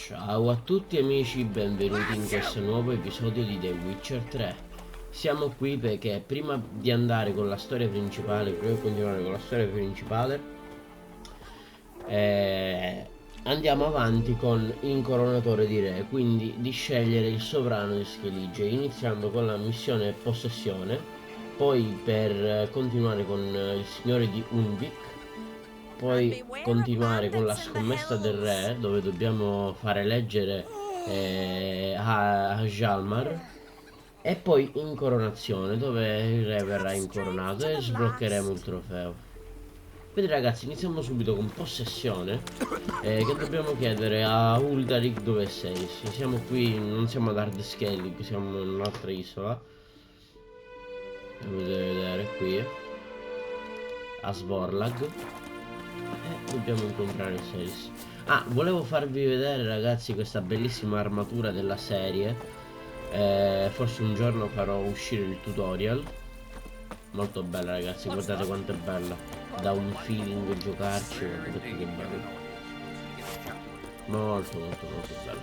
Ciao a tutti amici, benvenuti in questo nuovo episodio di The Witcher 3. Siamo qui perché prima di andare con la storia principale, prima di continuare con la storia principale, andiamo avanti con Incoronatore di Re, quindi di scegliere il sovrano di Skellige, iniziando con la missione Possessione, poi per continuare con il Signore di Unvik, poi continuare con la scommessa del re, dove dobbiamo fare eleggere a Hjalmar, e poi incoronazione, dove il re verrà incoronato e sbloccheremo il trofeo. Quindi ragazzi, iniziamo subito con Possessione, che dobbiamo chiedere a Uldarik dove sei. Siamo qui, non siamo ad Ardskellig, siamo in un'altra isola. Potete vedere qui, a Svorlag. Dobbiamo incontrare Celis. Ah, volevo farvi vedere ragazzi questa bellissima armatura della serie. Forse un giorno farò uscire il tutorial. Molto bella ragazzi, guardate quanto è bella. Da un feeling giocarci, guardate che bello. Molto molto molto bello.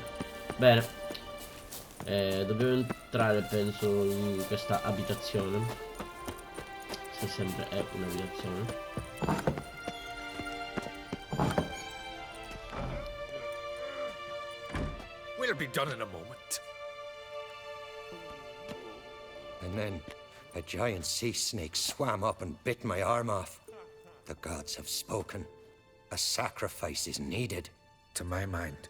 Bene, dobbiamo entrare penso in questa abitazione. Se sempre è un'abitazione. We'll be done in a moment. And then a giant sea snake swam up and bit my arm off. The gods have spoken. A sacrifice is needed. To my mind,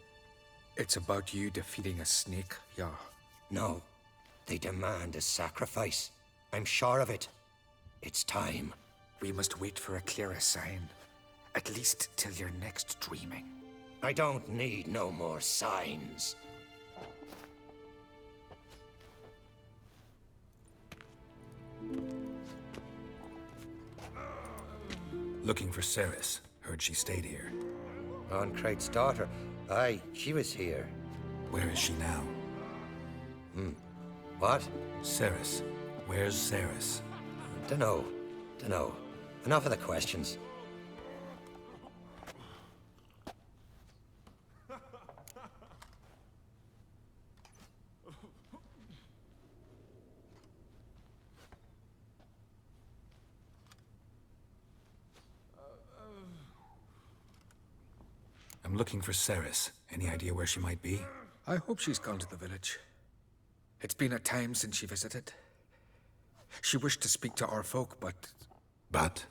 it's about you defeating a snake, yeah. No, they demand a sacrifice. I'm sure of it. It's time. We must wait for a clearer sign. At least till your next dreaming. I don't need no more signs. Looking for Ceres. Heard she stayed here. Crate's daughter. Aye, she was here. Where is she now? What? Ceres. Where's Ceres? Dunno. Enough of the questions. I'm looking for Ceres. Any idea where she might be? I hope she's gone to the village. It's been a time since she visited. She wished to speak to our folk, but... But?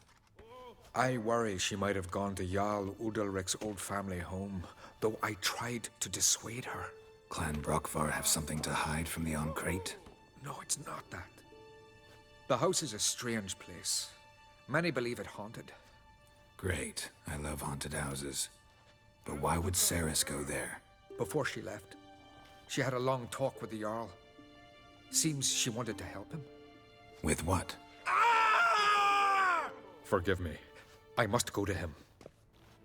I worry she might have gone to Jarl Udalric's old family home, though I tried to dissuade her. Clan Brockvar have something to hide from the Crate? No, it's not that. The house is a strange place. Many believe it haunted. Great. I love haunted houses. But why would Ceres go there? Before she left, she had a long talk with the Jarl. Seems she wanted to help him. With what? Forgive me. I must go to him.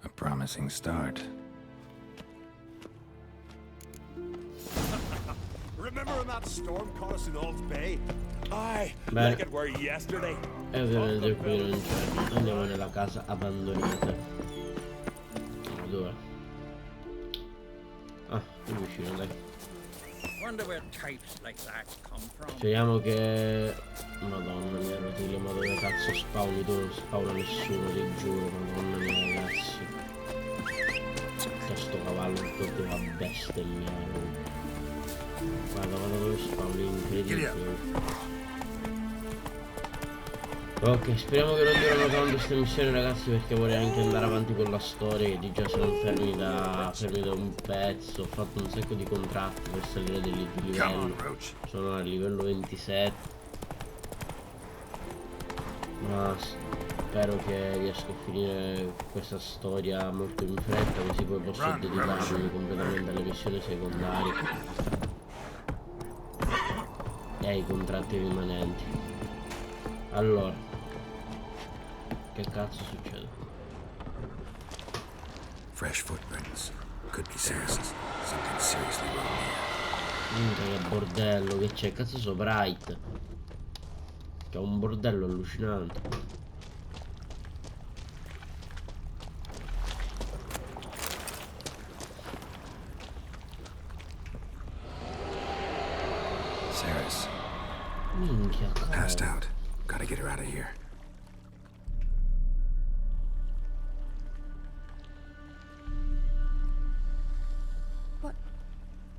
A promising start. Remember when that storm caught us in Old Bay? Aye, Beh. like it were yesterday. E ovviamente qui non c'è. Andiamo nella casa abbandonata. Dove? Ah, qui vicino, dai. Wonder where types like that come from. Speriamo che... Madonna mia, Rotile, ma dove cazzo spawni tu? Non spawna nessuno, ti giuro, madonna mia ragazzi. C'è sto cavallo proprio una bestemmiare. Guarda dove spawni, incredibile. Ok, speriamo che non durano tanto queste missioni ragazzi, perché vorrei anche andare avanti con la storia, che di già siamo fermi da un pezzo. Ho fatto un sacco di contratti per salire di livello. Sono a livello 27. Ma spero che riesco a finire questa storia molto in fretta, così poi posso dedicarmi completamente alle missioni secondarie e ai contratti rimanenti. Allora, che cazzo succede? Fresh footprints. Could be Ceres. Something seriously wrong here. Minchia che bordello che c'è, cazzo so Bright. Che è un bordello allucinante. Minchia, Passed cavolo. out. Gotta get her out of here.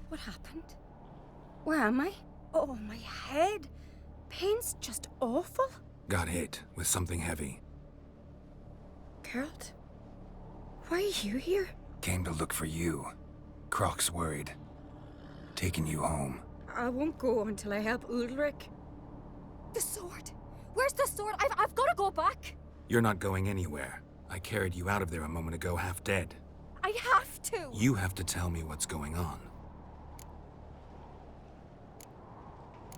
What happened? Where am I? Oh, my head. Pain's just awful. Got hit with something heavy. Geralt, why are you here? Came to look for you. Croc's worried. Taking you home. I won't go until I help Ulrich. The sword! Where's the sword? I've got to go back! You're not going anywhere. I carried you out of there a moment ago half dead. I have to! You have to tell me what's going on.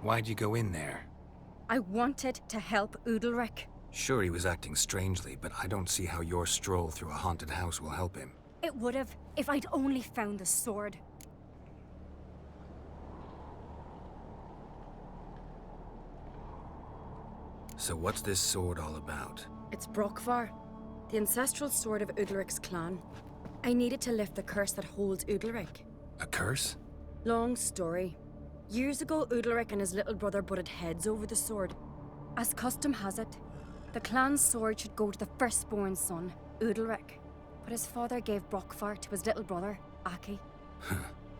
Why'd you go in there? I wanted to help Ulrich. Sure, he was acting strangely, but I don't see how your stroll through a haunted house will help him. It would have if I'd only found the sword. So what's this sword all about? It's Brokvar, the ancestral sword of Udalric's clan. I needed to lift the curse that holds Udalric. A curse? Long story. Years ago, Udalric and his little brother butted heads over the sword. As custom has it, the clan's sword should go to the firstborn son, Udalric. But his father gave Brokvar to his little brother, Aki.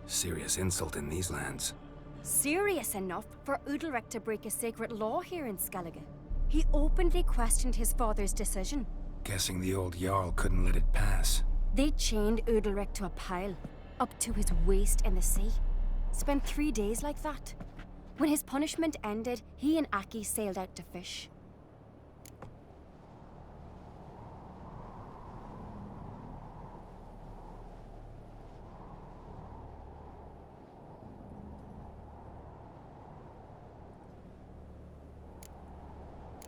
Serious insult in these lands. Serious enough for Udalric to break a sacred law here in Skellige. He openly questioned his father's decision. Guessing the old Jarl couldn't let it pass. They chained Udalric to a pile, up to his waist in the sea. Spent 3 days like that. When his punishment ended, he and Aki sailed out to fish.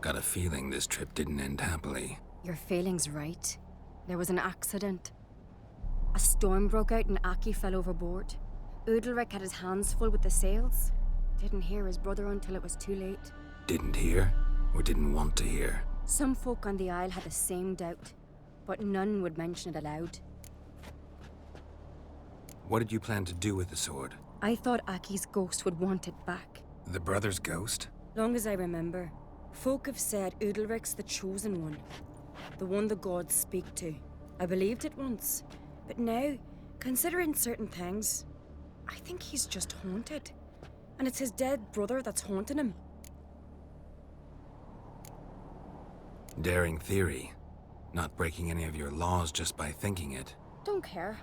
Got a feeling this trip didn't end happily. Your feeling's right. There was an accident. A storm broke out and Aki fell overboard. Udalric had his hands full with the sails. Didn't hear his brother until it was too late. Didn't hear, or didn't want to hear? Some folk on the Isle had the same doubt, but none would mention it aloud. What did you plan to do with the sword? I thought Aki's ghost would want it back. The brother's ghost? Long as I remember, folk have said Udalric's the chosen one. The one the gods speak to. I believed it once, but now, considering certain things, I think he's just haunted. And it's his dead brother that's haunting him. Daring theory. Not breaking any of your laws just by thinking it. Don't care.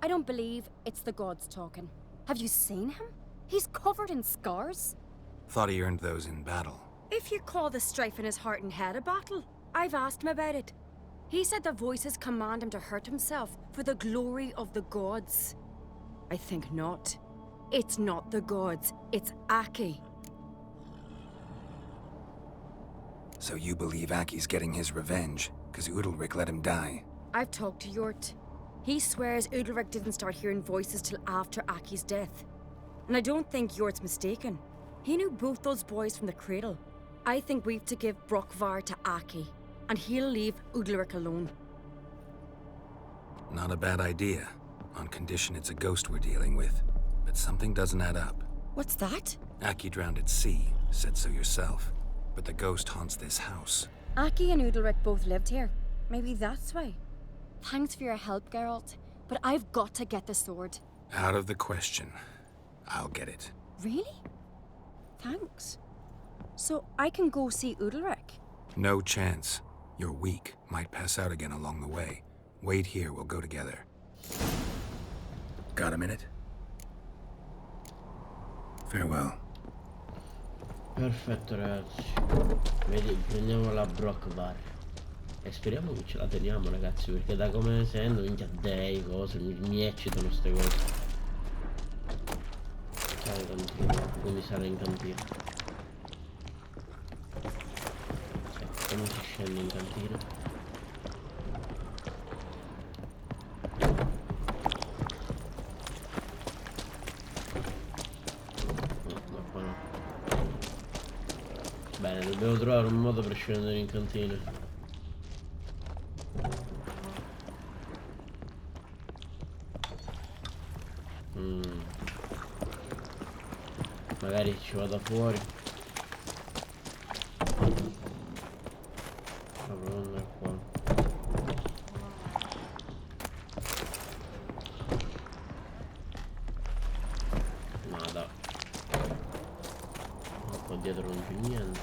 I don't believe it's the gods talking. Have you seen him? He's covered in scars. Thought he earned those in battle. If you call the strife in his heart and head a battle, I've asked him about it. He said the voices command him to hurt himself for the glory of the gods. I think not. It's not the gods, it's Aki. So you believe Aki's getting his revenge, because Udalric let him die? I've talked to Yort. He swears Udalric didn't start hearing voices till after Aki's death. And I don't think Yort's mistaken. He knew both those boys from the cradle. I think we've to give Brokvar to Aki, and he'll leave Udalric alone. Not a bad idea, on condition it's a ghost we're dealing with. But something doesn't add up. What's that? Aki drowned at sea, said so yourself. But the ghost haunts this house. Aki and Udalric both lived here. Maybe that's why. Thanks for your help, Geralt, but I've got to get the sword. Out of the question. I'll get it. Really? Thanks. So I can go see Udalric? No chance. You're weak. Might pass out again along the way. Wait here, we'll go together. Got a minute? Farewell. Perfetto ragazzi. Vedi, prendiamo la Brokvar. E speriamo che ce la teniamo ragazzi, perché da come sento, minchia dei cose, mi eccitano ste cose. Ciao in cantina, come sarà in cantina. Come si scende in cantina? Bene, dobbiamo trovare un modo per scendere in cantina. Magari ci vado fuori. dietro non c'è niente.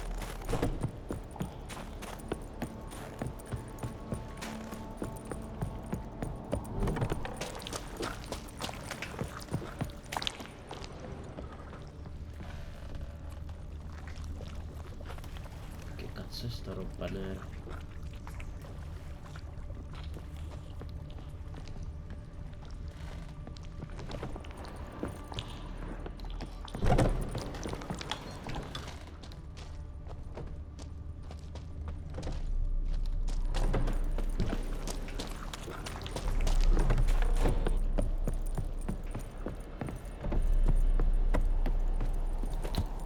Che cazzo è sta roba nera?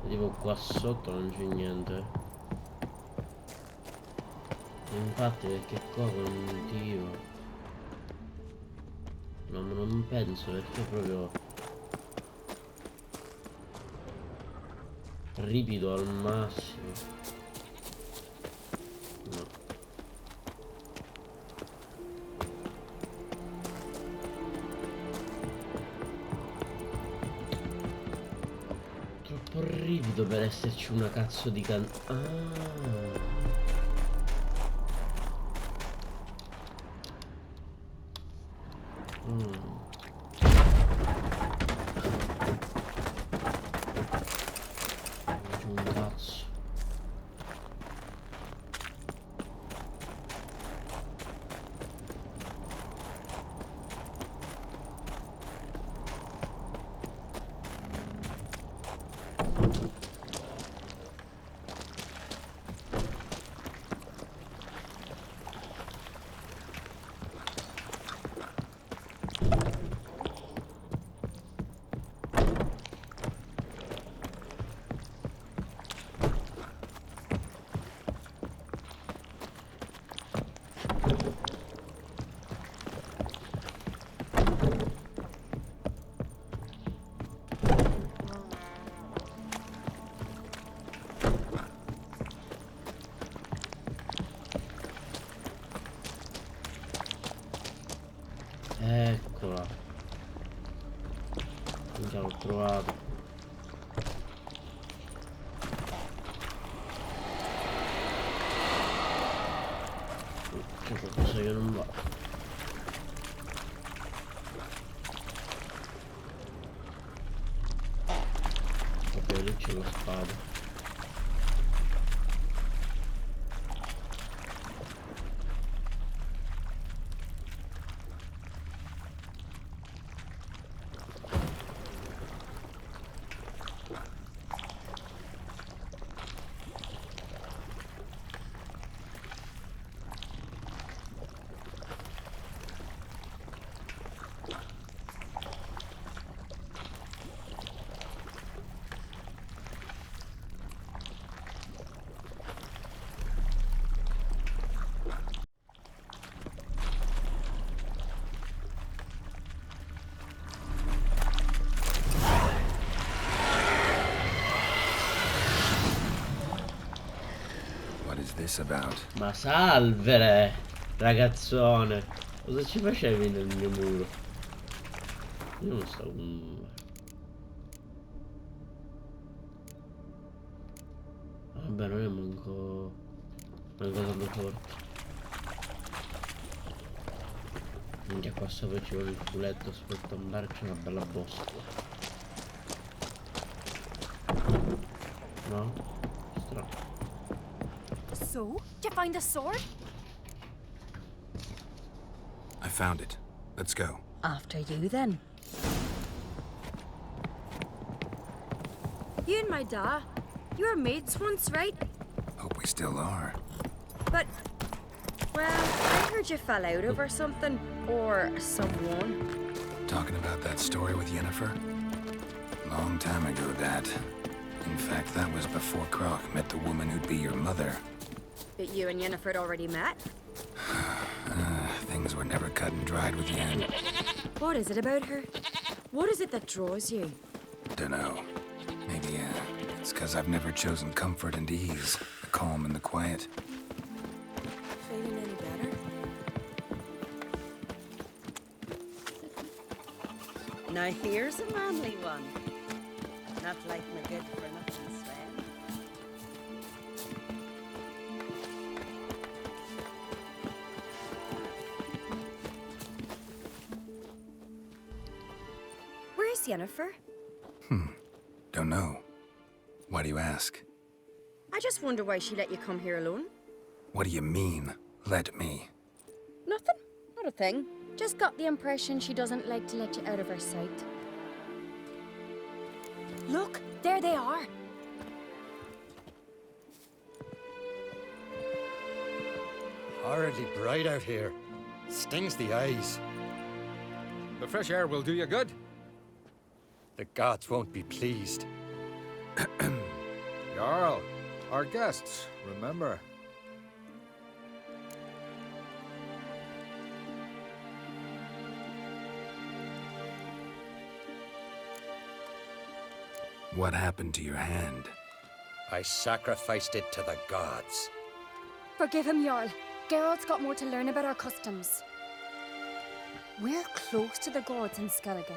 Tipo qua sotto non c'è niente. Infatti perché qua con un motivo. No, ma non penso perché è proprio ripido al massimo. No. Troppo ripido per esserci una cazzo di non c'è un cazzo. Eccola. Già l'ho trovato. C'è qualcosa che non va. Ok, lì c'è la spada. What is this about? Ma salvere, ragazzone. Cosa ci facevi nel mio muro? Io non sto... Vabbè, non è manco... tanto forte. Minchia, qua sopra ci vuole il culetto, aspetta un bar, c'è una bella bosca. No? Strano. So, did you find a sword? I found it. Let's go. After you, then. You and my da, you were mates once, right? Hope we still are. But, well, I heard you fell out over something, or someone. Talking about that story with Yennefer? Long time ago, Dad. In fact, that was before Croc met the woman who'd be your mother. But you and Yennefer had already met? Things were never cut and dried with Yen. What is it about her? What is it that draws you? Dunno. Maybe, it's because I've never chosen comfort and ease, the calm and the quiet. Feeling any better? Now here's a manly one. Not like my good for nothing Sven. Where's Yennefer? Don't know. Why do you ask? I just wonder why she let you come here alone. What do you mean, let me? Nothing. Not a thing. Just got the impression she doesn't like to let you out of her sight. Look, there they are. Horridly bright out here. Stings the eyes. The fresh air will do you good. The gods won't be pleased. Jarl, our guests, remember. What happened to your hand? I sacrificed it to the gods. Forgive him, Jarl. Geralt's got more to learn about our customs. We're close to the gods in Skellige,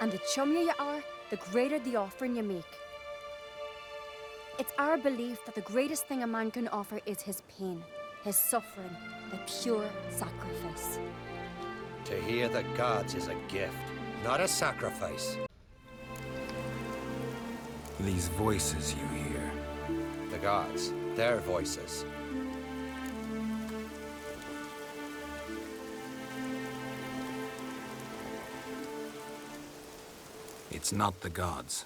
and the chummier you are, the greater the offering you make. It's our belief that the greatest thing a man can offer is his pain, his suffering, the pure sacrifice. To hear the gods is a gift, not a sacrifice. These voices you hear. The gods, their voices. It's not the gods.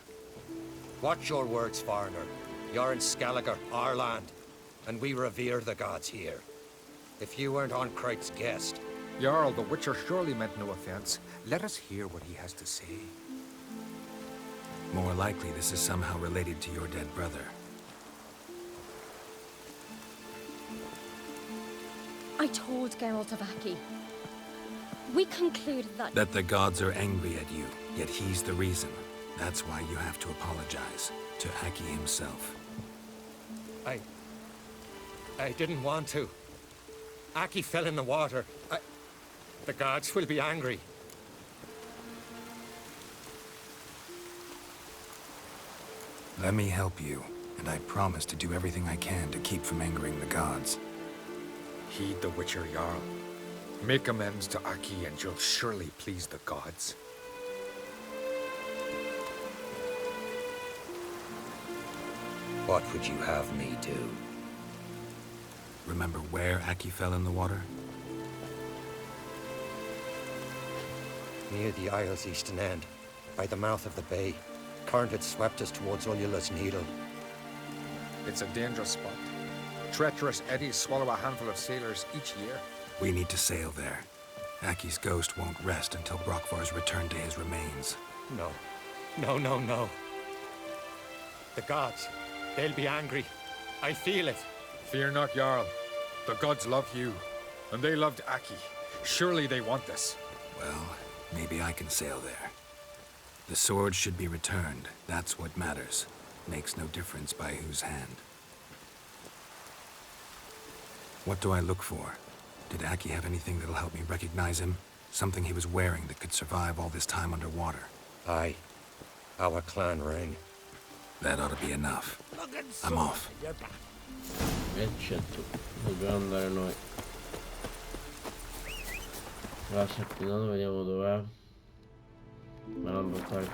Watch your words, foreigner. You're in Skellige, our land, and we revere the gods here. If you weren't on Kright's guest... Jarl, the Witcher surely meant no offense. Let us hear what he has to say. More likely this is somehow related to your dead brother. I told Geralt of Aki. We concluded that... That the gods are angry at you, yet he's the reason. That's why you have to apologize to Aki himself. I didn't want to. Aki fell in the water. The gods will be angry. Let me help you, and I promise to do everything I can to keep from angering the gods. Heed the Witcher, Jarl. Make amends to Aki and you'll surely please the gods. What would you have me do? Remember where Aki fell in the water? Near the Isle's eastern end, by the mouth of the bay. Current had swept us towards Ullula's Needle. It's a dangerous spot. Treacherous eddies swallow a handful of sailors each year. We need to sail there. Aki's ghost won't rest until Brokvar's returned to his remains. No. No. The gods, they'll be angry. I feel it. Fear not, Jarl. The gods love you, and they loved Aki. Surely they want this. Well, maybe I can sail there. The sword should be returned. That's what matters. Makes no difference by whose hand. What do I look for? Did Aki have anything that'll help me recognize him? Something he was wearing that could survive all this time underwater? Aye. Our clan ring. That ought to be enough. I'm off. Eccetto, dobbiamo andare noi. Lascia attinato, vediamo dov'è. Ma non buttare.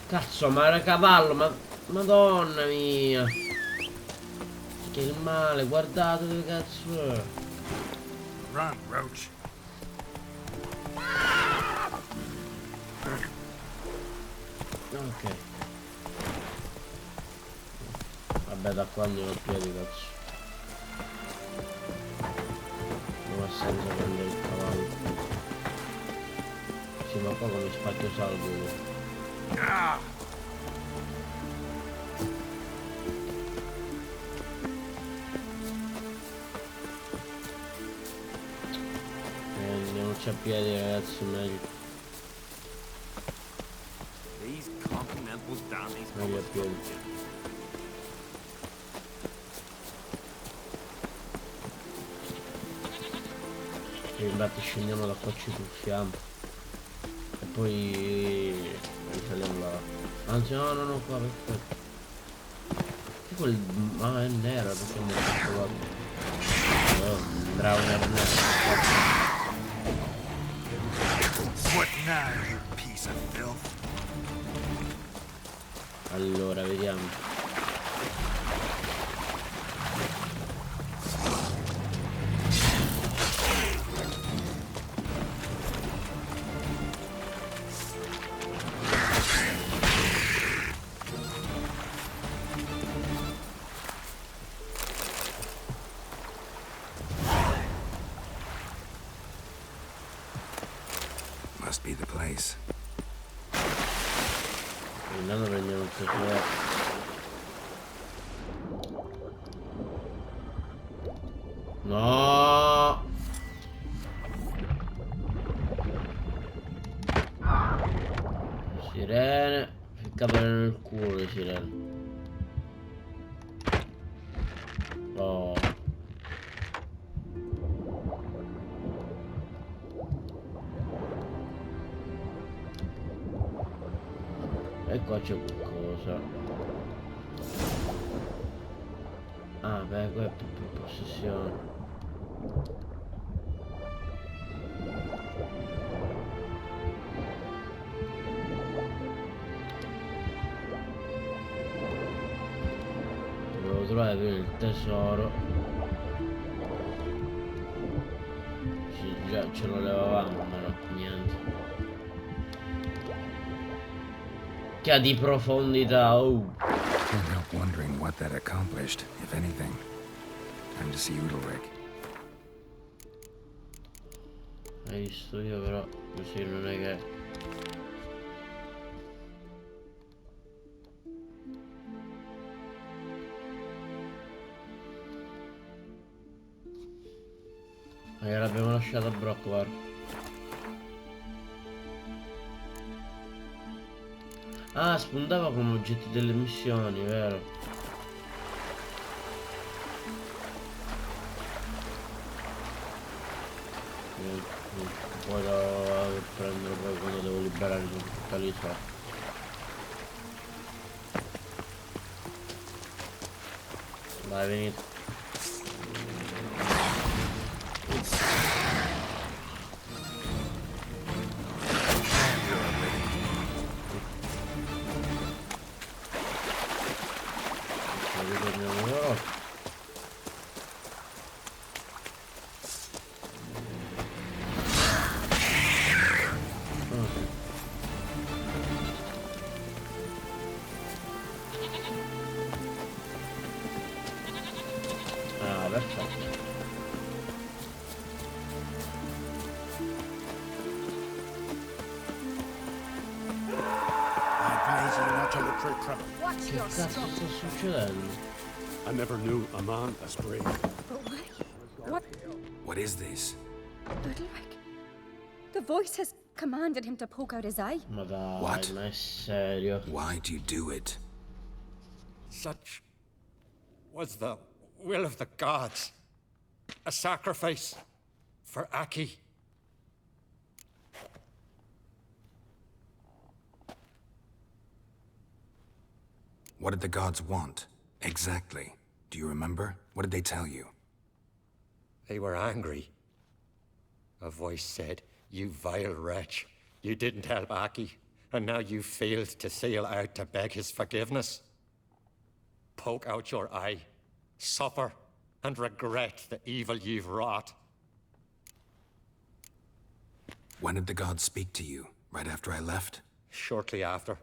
Cazzo, ma era cavallo, ma... Madonna mia. Che il male, guardate dove cazzo è. Run, Roach. Ok. Vabbè, da qua andiamo a piedi, cazzo. Non ha senso prendere il cavallo. Sì, ma qua come spacchio salvo. Andiamoci a piedi, ragazzi, meglio. Meglio a piedi. E infatti scendiamo da qua, ci tuffiamo. E poi risaliamo là. Anzi no, qua perfetto. Che quel... Ah, è nera perché non l'ho trovato. Bravo, nero. What now, you piece piece of filth. Allora, vediamo. Must be the place. Intanto prendiamo il tesoro. No! Sirene. Ficcatele nel culo le sirene. Oh. E qua c'è qualcosa. Ah, beh, qua è proprio possessione. Devo trovare prima il tesoro. Già ce lo levavamo, ma no, niente. Che ha di profondità, oh! Can't help wondering what that accomplished, if anything. Time to see Udalric. Hai visto io però, così non è che... l'abbiamo lasciata a Brock, guarda. Ah, spuntava come oggetti delle missioni, vero? Poi da prendere poi quando devo liberare tutta l'isola. Dai, venite. Ah, perfetto. I advise you not to look for trouble. Watch Che your cazzo step. sta succedendo? I never knew a man as brave. But why? What? What is this? Udalric? The voice has commanded him to poke out his eye. Ma dai, What? ma è serio? Why do you do it? Such was the will of the gods. A sacrifice for Aki. What did the gods want? Exactly. Do you remember? What did they tell you? They were angry. A voice said, "You vile wretch. You didn't help Aki, and now you failed to sail out to beg his forgiveness. Poke out your eye, suffer, and regret the evil you've wrought." When did the gods speak to you? Right after I left? Shortly after,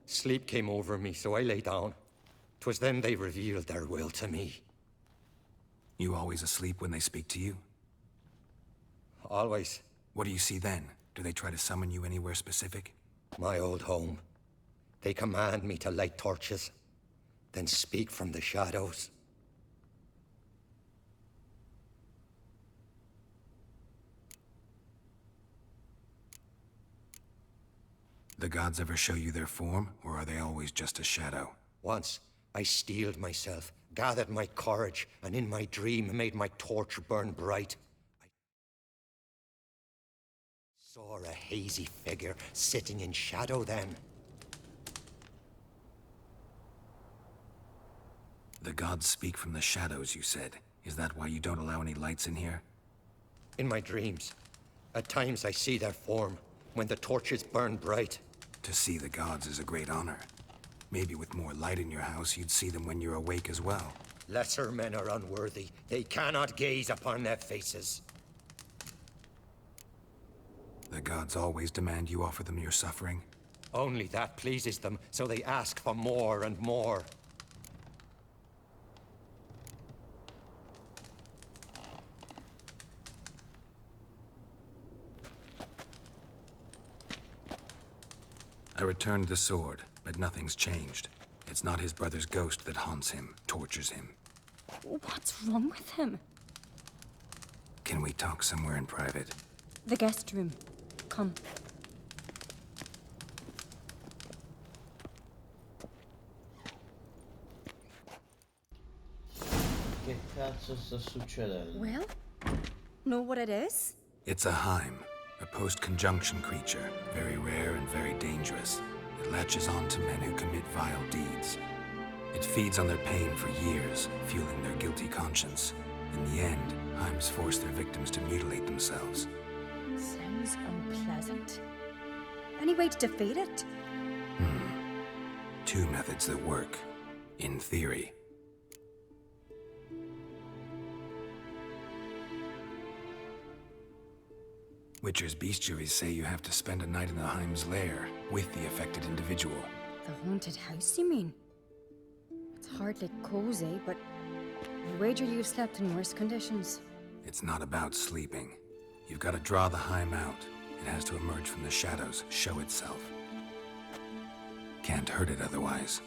sleep came over me, so I lay down. 'Twas then they revealed their will to me. You always asleep when they speak to you? Always. What do you see then? Do they try to summon you anywhere specific? My old home. They command me to light torches, then speak from the shadows. The gods ever show you their form, or are they always just a shadow? Once, I steeled myself, gathered my courage, and in my dream made my torch burn bright. I saw a hazy figure sitting in shadow then. The gods speak from the shadows, you said. Is that why you don't allow any lights in here? In my dreams, at times I see their form, when the torches burn bright. To see the gods is a great honor. Maybe with more light in your house, you'd see them when you're awake as well. Lesser men are unworthy. They cannot gaze upon their faces. The gods always demand you offer them your suffering. Only that pleases them, so they ask for more and more. I returned the sword, but nothing's changed. It's not his brother's ghost that haunts him, tortures him. What's wrong with him? Can we talk somewhere in private? The guest room. Come. Che cazzo sta succedendo? Well, know what it is? It's a Heim, a post-conjunction creature, very rare and very dangerous. It latches on to men who commit vile deeds. It feeds on their pain for years, fueling their guilty conscience. In the end, Heims force their victims to mutilate themselves. Sounds unpleasant. Any way to defeat it? Two methods that work, in theory. Witcher's bestiaries say you have to spend a night in the Heim's lair with the affected individual. The haunted house, you mean? It's hardly cozy, but I wager you've slept in worse conditions. It's not about sleeping. You've got to draw the Heim out. It has to emerge from the shadows, show itself. Can't hurt it otherwise.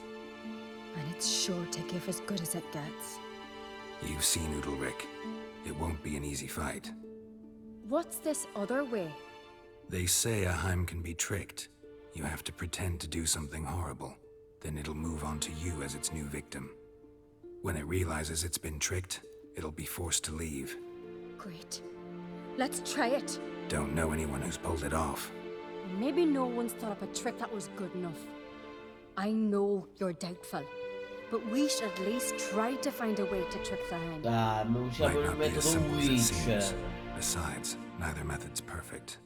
And it's sure to give as good as it gets. You've seen Udalric. It won't be an easy fight. What's this other way? They say a Heim can be tricked. You have to pretend to do something horrible. Then it'll move on to you as its new victim. When it realizes it's been tricked, it'll be forced to leave. Great. Let's try it. Don't know anyone who's pulled it off. Maybe no one's thought up a trick that was good enough. I know you're doubtful, but we should at least try to find a way to trick the Heim. Dai, ma usiamo Might il not be as metodo simple as it Witcher. seems. Besides, neither method's perfect.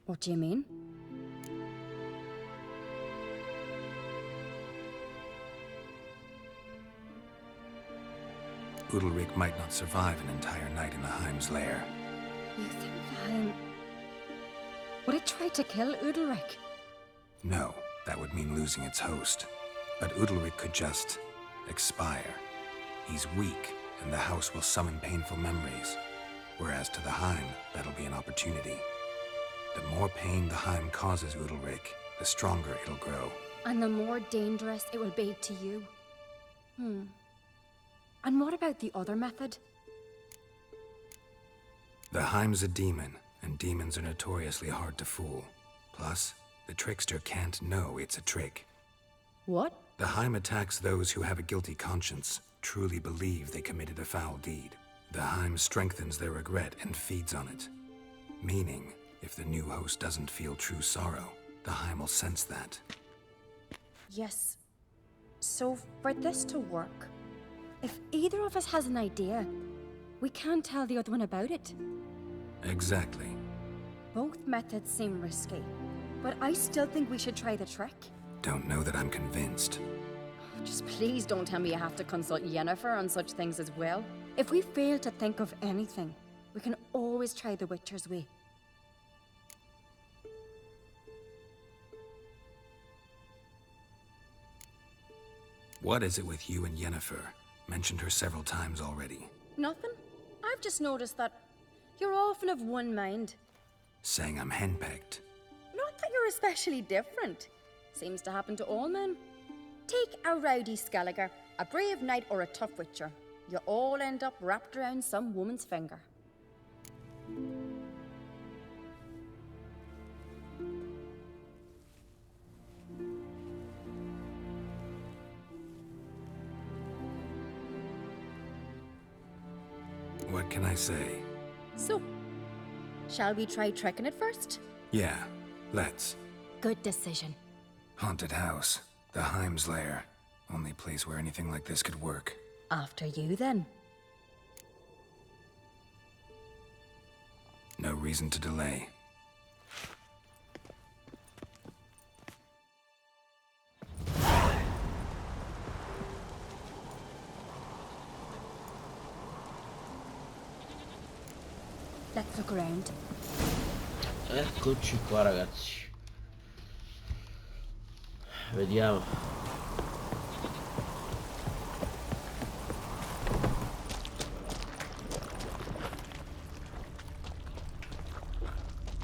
What do you mean? Udalric might not survive an entire night in the Heim's lair. You think the Heim... Would it try to kill Udalric? No, that would mean losing its host. But Udalric could just expire. He's weak, and the house will summon painful memories. Whereas to the Heim, that'll be an opportunity. The more pain the Heim causes Udalric, the stronger it'll grow. And the more dangerous it will be to you. And what about the other method? The Heim's a demon, and demons are notoriously hard to fool. Plus, the trickster can't know it's a trick. What? The Heim attacks those who have a guilty conscience, truly believe they committed a foul deed. The Heim strengthens their regret and feeds on it. Meaning, if the new host doesn't feel true sorrow, the Heim will sense that. Yes. So, for this to work, if either of us has an idea, we can't tell the other one about it. Exactly. Both methods seem risky, but I still think we should try the trick. Don't know that I'm convinced. Just please don't tell me you have to consult Yennefer on such things as well. If we fail to think of anything, we can always try the Witcher's way. What is it with you and Yennefer? Mentioned her several times already. Nothing. I've just noticed that you're often of one mind. Saying I'm henpecked. Not that you're especially different. Seems to happen to all men. Take a rowdy Skelliger, a brave knight, or a tough witcher. You all end up wrapped around some woman's finger. What can I say? So, shall we try tricking it first? Yeah, let's. Good decision. Haunted house. The Heim's lair. Only place where anything like this could work. After you, then. No reason to delay. Let's look around. Eccoci qua ragazzi. Vediamo.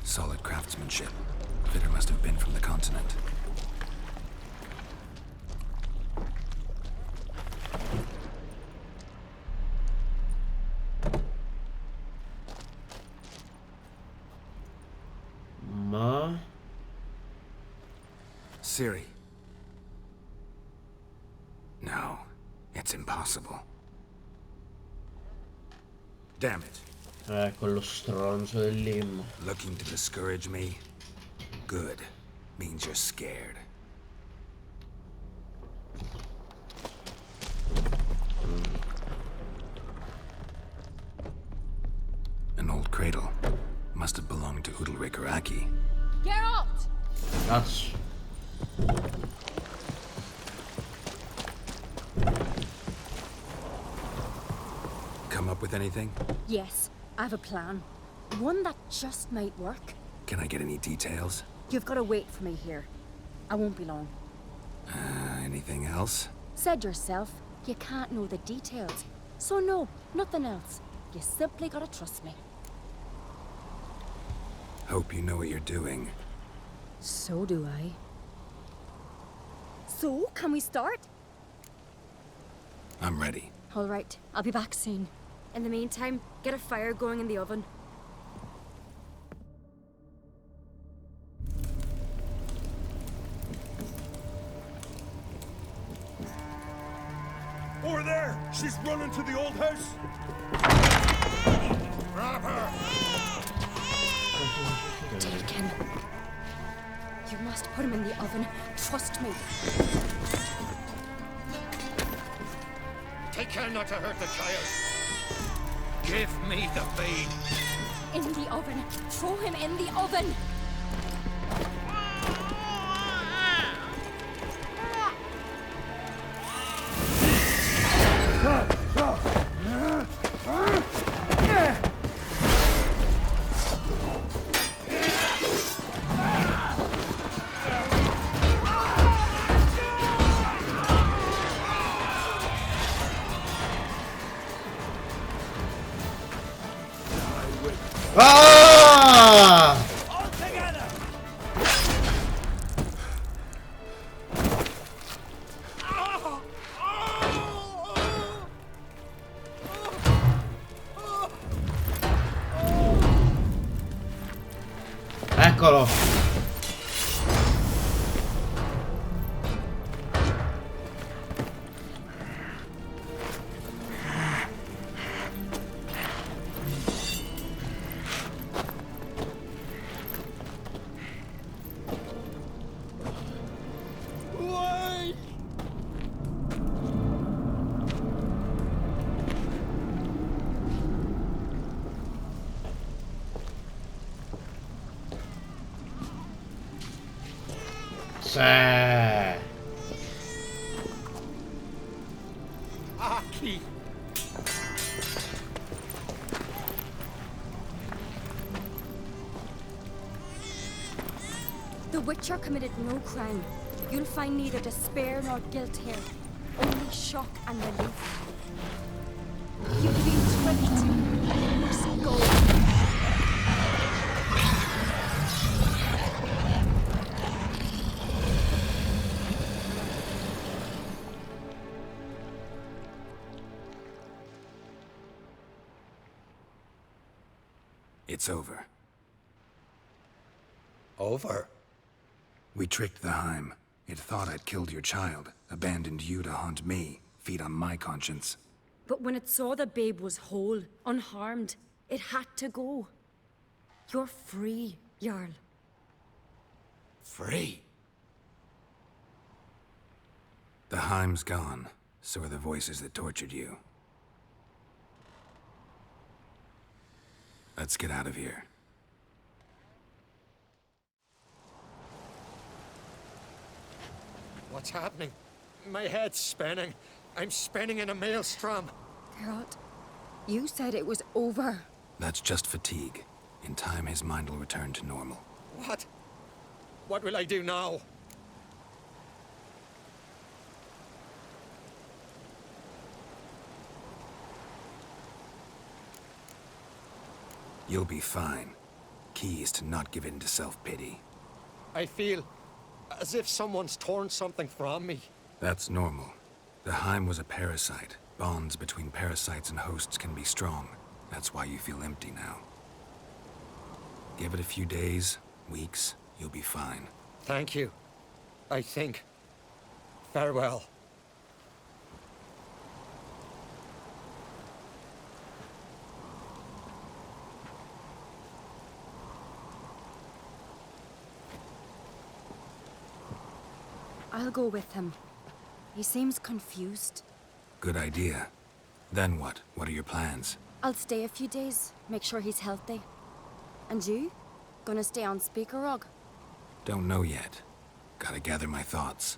Solid craftsmanship. Fitter must have been from the continent. Ma... Siri. No, it's impossible. Damn it. Quello stronzo del Lim. Looking to discourage me? Good. Means you're scared. An old cradle. Must have belonged to Udalric or Aki. Geralt! Cazzo. Come up with anything? Yes, I have a plan. One that just might work. Can I get any details? You've got to wait for me here. I won't be long. Anything else? Said yourself, you can't know the details. So no, nothing else. You simply gotta trust me. Hope you know what you're doing. So do I. So, can we start? I'm ready. All right, I'll be back soon. In the meantime, get a fire going in the oven. Over there! She's running to the old house! Grab her! Take him. You must put him in the oven. Trust me. Take care not to hurt the child. Give me the babe. In the oven. Throw him in the oven. Ah! All together! Eccolo. Sì. Aki. The Witcher committed no crime. You'll find neither despair nor guilt here. Only shock and relief. You've been tricked. You must go. It's over. Over? We tricked the Heim. It thought I'd killed your child, abandoned you to haunt me, feed on my conscience. But when it saw the babe was whole, unharmed, it had to go. You're free, Jarl. Free? The Heim's gone, so are the voices that tortured you. Let's get out of here. What's happening? My head's spinning. I'm spinning in a maelstrom. Geralt, you said it was over. That's just fatigue. In time, his mind will return to normal. What? What will I do now? You'll be fine. Key is to not give in to self-pity. I feel as if someone's torn something from me. That's normal. The Heim was a parasite. Bonds between parasites and hosts can be strong. That's why you feel empty now. Give it a few days, weeks, you'll be fine. Thank you. I think. Farewell. I'll go with him. He seems confused. Good idea. Then what? What are your plans? I'll stay a few days, make sure he's healthy. And you? Gonna stay on Speaker Rog? Don't know yet. Gotta gather my thoughts.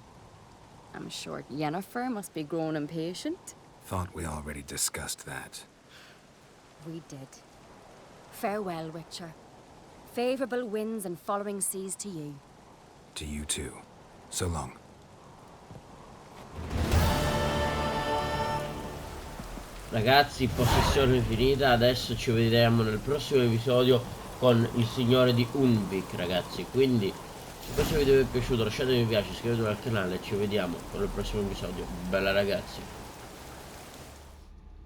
I'm sure Yennefer must be growing impatient. Thought we already discussed that. We did. Farewell, Witcher. Favorable winds and following seas to you. To you too. So long. Ragazzi, possessione finita, adesso ci vedremo nel prossimo episodio con il signore di Unvik, ragazzi. Quindi, se questo video vi è piaciuto lasciate mi piace, iscrivetevi al canale e ci vediamo con il prossimo episodio. Bella ragazzi.